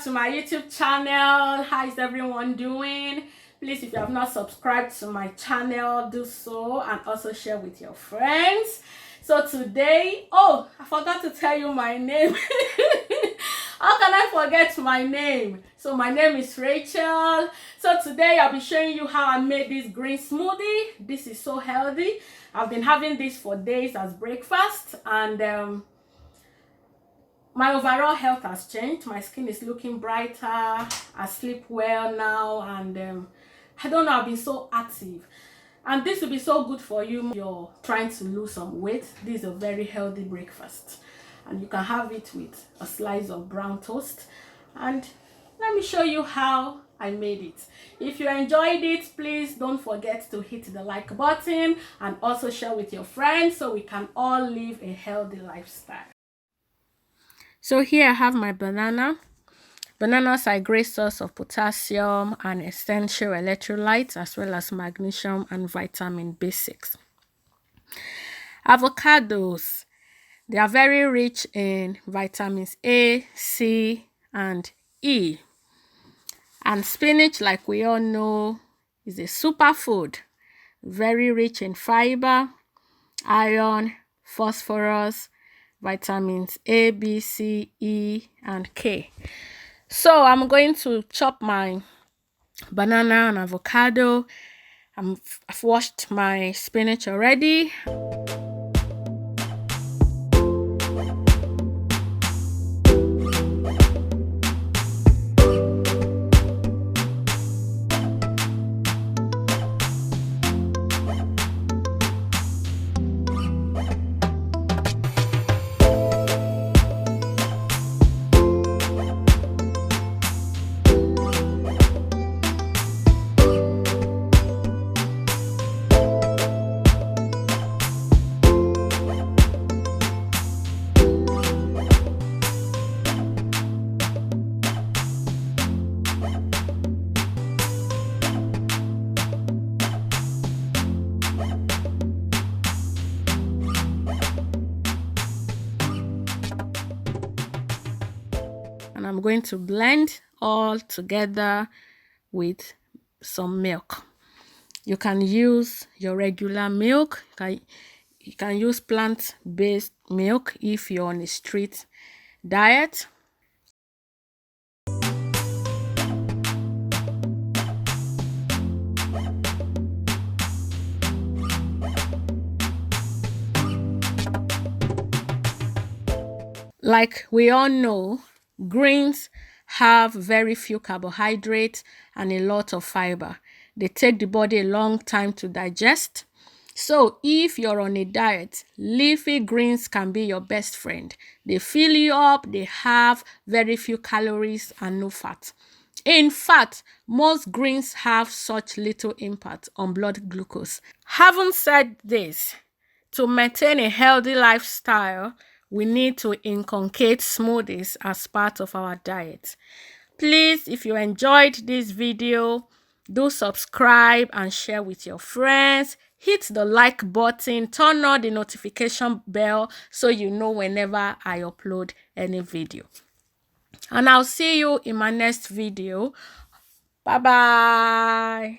to my YouTube channel. How is everyone doing? Please, if you have not subscribed to my channel, do so and also share with your friends. So today, oh, I forgot to tell you my name. How can I forget my name? So my name is Rachel. So today I'll be showing you how I made this green smoothie. This is so healthy. I've been having this for days as breakfast, and my overall health has changed. My skin is looking brighter. I sleep well now, and I don't know, I've been so active. And this will be so good for you if you're trying to lose some weight. This is a very healthy breakfast, and you can have it with a slice of brown toast. And let me show you how I made it. If you enjoyed it, please don't forget to hit the like button and also share with your friends so we can all live a healthy lifestyle. So here I have my banana. Bananas are a great source of potassium and essential electrolytes, as well as magnesium and vitamin B6. Avocados, they are very rich in vitamins A, C, and E. And spinach, like we all know, is a superfood, very rich in fiber, iron, phosphorus, vitamins A, B, C, E, and K. So I'm going to chop my banana and avocado. I've washed my spinach already. And I'm going to blend all together with some milk. You can use your regular milk. You can use plant-based milk if you're on a strict diet. Like we all know, greens have very few carbohydrates and a lot of fiber. They take the body a long time to digest. So if you're on a diet, leafy greens can be your best friend. They fill you up, they have very few calories and no fat. In fact, most greens have such little impact on blood glucose. Having said this, to maintain a healthy lifestyle, we need to inculcate smoothies as part of our diet. Please, if you enjoyed this video, do subscribe and share with your friends. Hit the like button, turn on the notification bell so you know whenever I upload any video. And I'll see you in my next video. Bye bye.